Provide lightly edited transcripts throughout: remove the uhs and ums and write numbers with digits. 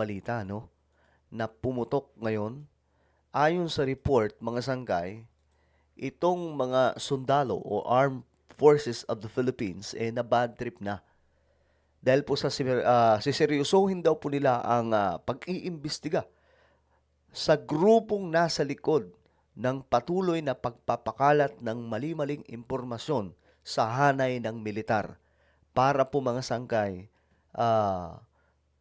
balita, no? Na pumutok ngayon. Ayon sa report, mga sangkay, itong mga sundalo o Armed Forces of the Philippines na bad trip na. Dahil po siseryosohin daw po nila ang pag-iimbestiga sa grupong nasa likod ng patuloy na pagpapakalat ng mali-maling impormasyon sa hanay ng militar para po mga sangkay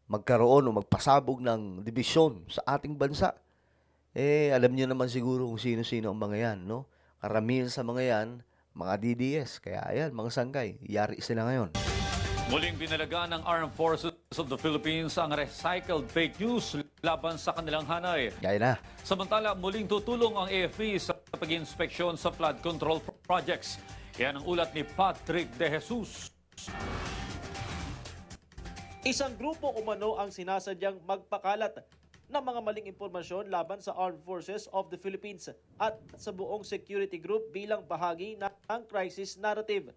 magkaroon o magpasabog ng dibisyon sa ating bansa. Alam niyo naman siguro kung sino-sino ang mga yan, no? Karamihan sa mga yan, mga DDS. Kaya ayan, mga sangkay, yari sila ngayon. Muling binalaga ng Armed Forces of the Philippines ang recycled fake news laban sa kanilang hanay. Gaya na. Samantala, muling tutulong ang AFP sa pag-inspeksyon sa flood control projects. Yan ang ulat ni Patrick De Jesus. Isang grupo umano ang sinasadyang magpakalat ng mga maling impormasyon laban sa Armed Forces of the Philippines at sa buong security group bilang bahagi ng crisis narrative.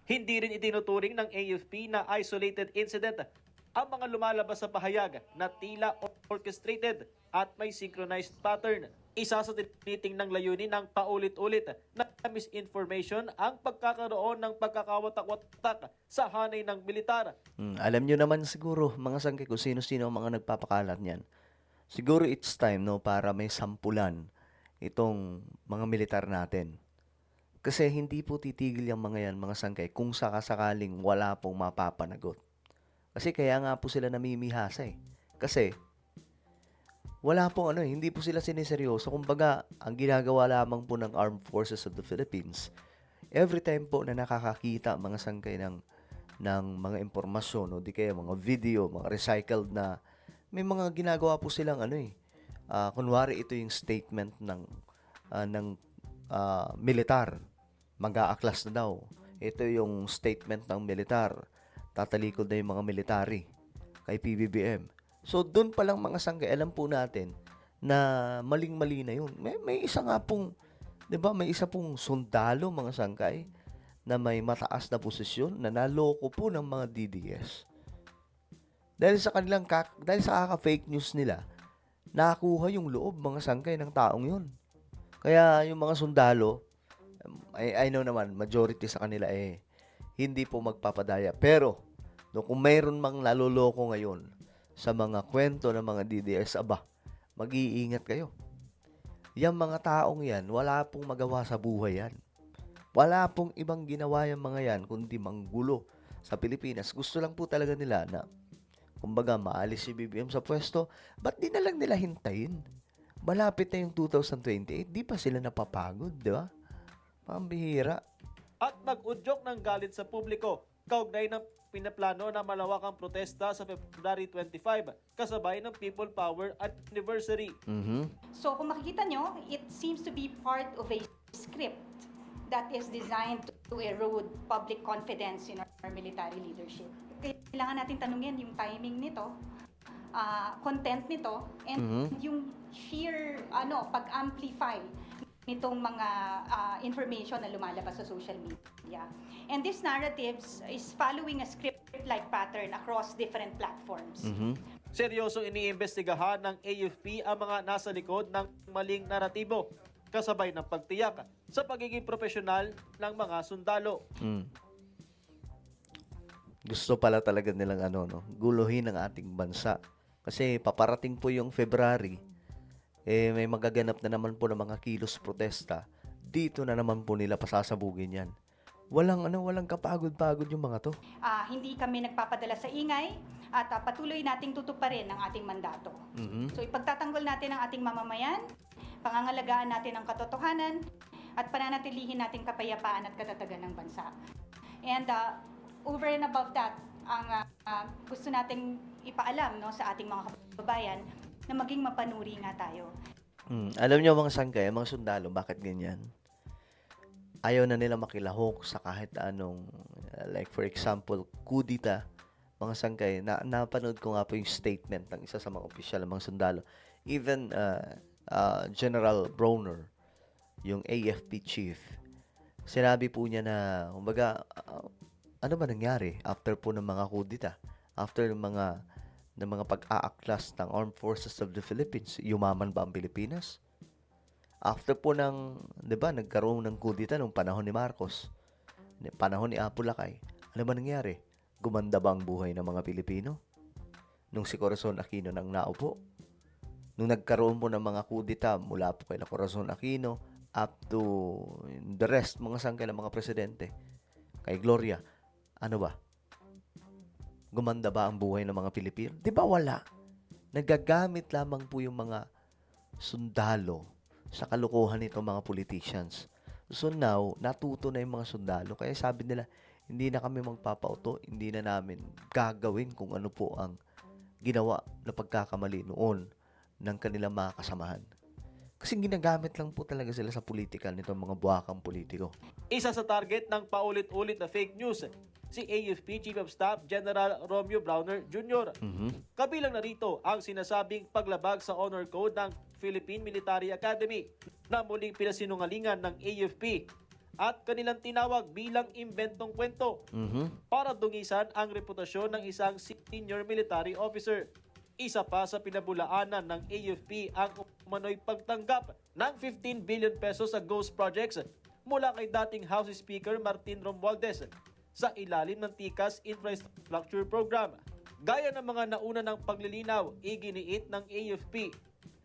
Hindi rin itinuturing ng AFP na isolated incident ang mga lumalabas sa pahayag na tila orchestrated at may synchronized pattern. Isa sa tinitingnang layunin ng paulit-ulit na misinformation ang pagkakaroon ng pagkakawatak-watak sa hanay ng militar. Alam nyo naman siguro, mga sangkay, kung sino-sino ang mga nagpapakalat niyan. Siguro it's time, no, para may sampulan itong mga militar natin. Kasi hindi po titigil yung mga yan, mga sangkay, kung sakasakaling wala pong mapapanagot. Kasi kaya nga po sila namimihasa eh. Kasi wala pong hindi po sila siniseryoso. Kumbaga, ang ginagawa lamang po ng Armed Forces of the Philippines, every time po na nakakakita mga sangkay ng mga impormasyon o di kaya mga video, mga recycled na may mga ginagawa po silang kunwari ito yung statement ng militar, mag-aaklas na daw. Ito yung statement ng militar, tatalikod na yung mga military kay PBBM. So doon pa lang mga sangkay, alam po natin na maling-mali na yun. May isa nga pong, 'di ba? May isa pong sundalo mga sangkay na may mataas na posisyon na naloko po ng mga DDS. Dahil sa kaka-fake news nila, nakakuha yung loob mga sangkay ng taong yun. Kaya yung mga sundalo, I know naman, majority sa kanila hindi po magpapadaya. Pero, kung mayroon mang naloloko ngayon sa mga kwento ng mga DDS, mag-iingat kayo. Yung mga taong yan, wala pong magawa sa buhay yan. Wala pong ibang ginawa yung mga yan, kundi manggulo sa Pilipinas. Gusto lang po talaga nila na, kumbaga, maalis si BBM sa pwesto, ba't di na lang nila hintayin? Malapit na yung 2028, di pa sila napapagod, di ba? Pambihira. At nag-udyok ng galit sa publiko kaugnay ng pinaplano na malawakang protesta sa February 25 kasabay ng People Power Anniversary. So kung makikita nyo, it seems to be part of a script that is designed to erode public confidence in our military leadership. Kailangan natin tanungin yung timing nito, content nito, and yung sheer pag-amplify nitong mga information na lumalabas sa social media. And this narratives is following a script-like pattern across different platforms. Seryosong iniimbestigahan ng AFP ang mga nasa likod ng maling naratibo, kasabay ng pagtiyak sa pagiging profesional ng mga sundalo. Gusto pala talaga nilang guluhin ang ating bansa. Kasi paparating po yung February, may magaganap na naman po ng mga kilos protesta. Dito na naman po nila pasasabugin yan. Walang kapagod-pagod yung mga to. Hindi kami nagpapadala sa ingay at patuloy nating tutuparin ang ating mandato. So ipagtatanggol natin ang ating mamamayan, pangangalagaan natin ang katotohanan, at pananatilihin natin kapayapaan at katatagan ng bansa. And over and above that, ang gusto nating ipaalam sa ating mga kababayan na maging mapanuri nga tayo. Alam niyo mga sangkay, mga sundalo, bakit ganyan? Ayaw na nila makilahok sa kahit anong, like for example, kudita, mga sangkay. Napanood ko nga po yung statement ng isa sa mga opisyal ng mga sundalo. Even General Browner, yung AFP chief, sinabi po niya na, kumbaga, ano ba nangyari after po ng mga kudita? After ng mga ng mga pag-aaklas ng Armed Forces of the Philippines, yumaman ba ang Pilipinas? After po ng, di ba, nagkaroon ng kudita nung panahon ni Marcos, panahon ni Apo Lakay, ano ba nangyari? Gumanda ba ang buhay ng mga Pilipino? Nung si Corazon Aquino nang naupo? Nung nagkaroon po ng mga kudita mula po kay Corazon Aquino up to the rest, mga sangkay ng mga presidente, kay Gloria, ano ba? Gumanda ba ang buhay ng mga Pilipino? Di ba wala? Nagagamit lamang po yung mga sundalo sa kalukuhan nitong mga politicians. So now, natuto na yung mga sundalo. Kaya sabi nila, hindi na kami magpapauto, hindi na namin gagawin kung ano po ang ginawa na pagkakamali noon ng kanilang mga kasamahan. Kasi ginagamit lang po talaga sila sa politika nitong mga buwakang politiko. Isa sa target ng paulit-ulit na fake news, si AFP Chief of Staff General Romeo Browner Jr. Kabilang na rito ang sinasabing paglabag sa honor code ng Philippine Military Academy na muling pinasinungalingan ng AFP at kanilang tinawag bilang inventong kwento para dungisan ang reputasyon ng isang senior military officer. Isa pa sa pinabulaanan ng AFP ang umano'y pagtanggap ng 15 billion pesos sa ghost projects mula kay dating House Speaker Martin Romualdez sa ilalim ng TICAS Infrastructure Program. Gaya ng mga nauna ng paglilinaw, iginiit ng AFP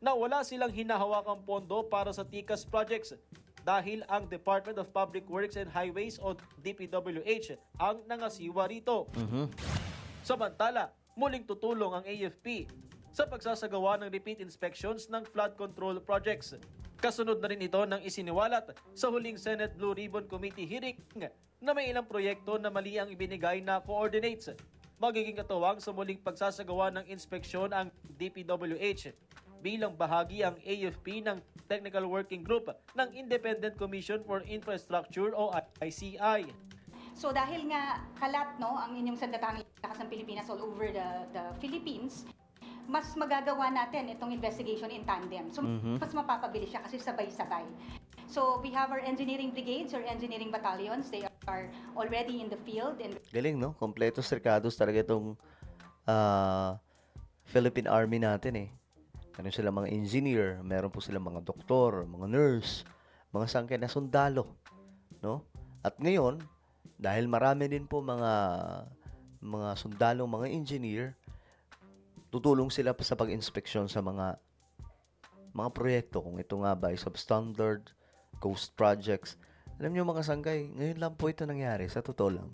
na wala silang hinahawakang pondo para sa TICAS projects dahil ang Department of Public Works and Highways o DPWH ang nangasiwa rito. Samantala, muling tutulong ang AFP sa pagsasagawa ng repeat inspections ng flood control projects. Kasunod na rin ito ng isiniwalat sa huling Senate Blue Ribbon Committee hearing na may ilang proyekto na mali ang ibinigay na coordinates. Magiging katuwang sa muling pagsasagawa ng inspeksyon ang DPWH bilang bahagi ang AFP ng Technical Working Group ng Independent Commission for Infrastructure o ICI. So dahil nga kalat no ang inyong sandatanging lakas ng Pilipinas all over the Philippines, mas magagawa natin itong investigation in tandem. So mas mapapabilis siya kasi sabay-sabay. So we have our engineering brigades or engineering battalions. They are already in the field and Galing, no? Kompletos serkados talaga itong Philippine Army natin eh. Meron sila mga engineer, meron po sila mga doktor, mga nurse, mga sangkay na sundalo, no? At ngayon, dahil marami din po mga sundalo, mga engineer, tutulong sila sa pag-inspeksyon sa mga proyekto, kung ito nga ba ay substandard, ghost projects. Alam niyo mga sangkay, ngayon lang po ito nangyari, sa totoo lang.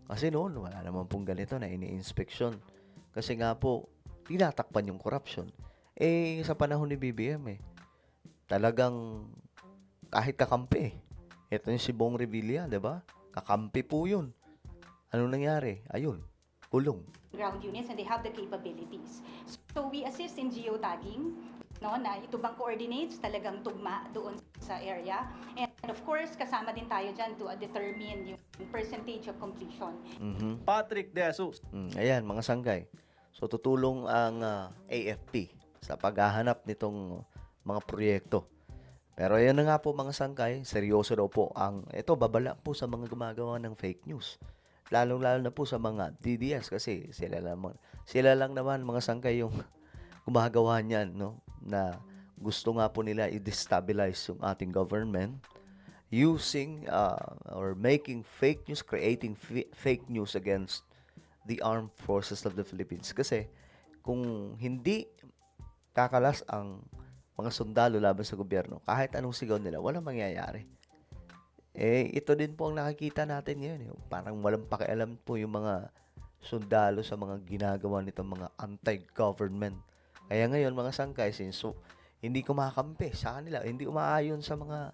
Kasi noon, wala naman pong ganito na ini-inspeksyon. Kasi nga po, tinatakpan yung corruption. Eh, sa panahon ni BBM talagang kahit kakampi Ito yung si Bong Revilla, di ba? Kakampi po yun. Ano nangyari? Ayun, kulong. ground units and they have the capabilities. So we assist in geotagging, no, na ito bang coordinates talagang tugma doon sa area. And of course, kasama din tayo dyan to determine yung percentage of completion. Patrick De Jesus. Ayan, mga sanggay. So, tutulong ang AFP sa paghahanap nitong mga proyekto. Pero ayan na nga po mga sangkay, seryoso daw po ang, ito, babala po sa mga gumagawa ng fake news. Lalong-lalo na po sa mga DDS kasi sila lang naman mga sangkay yung gumagawa niyan, no? Na gusto nga po nila i-destabilize yung ating government using or making fake news, creating fake news against the armed forces of the Philippines. Kasi kung hindi kakalas ang mga sundalo laban sa gobyerno, kahit anong sigaw nila, walang mangyayari. Eh, ito din po ang nakikita natin ngayon. Parang walang pakialam po yung mga sundalo sa mga ginagawa nitong mga anti-government. Kaya ngayon, mga sangkay, so, hindi kumakampi sa kanila. Hindi umaayon sa mga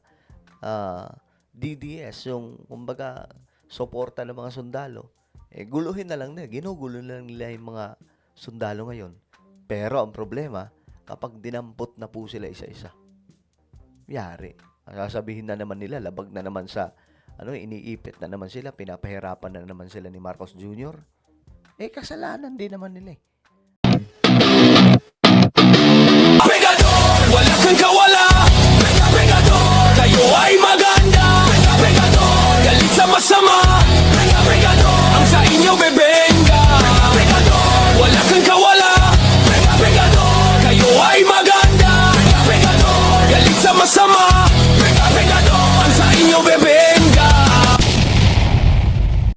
DDS, yung, kumbaga, suporta ng mga sundalo. Eh, guluhin na lang nila. Ginugulo na lang nila yung mga sundalo ngayon. Pero, ang problema, kapag dinampot na po sila isa-isa, yari. Sasabihin na naman nila, labag na naman sa, iniipit na naman sila, pinapahirapan na naman sila ni Marcos Jr. Eh, kasalanan din naman nila eh. Brigador, wala kang kawala. Brigador, kayo ay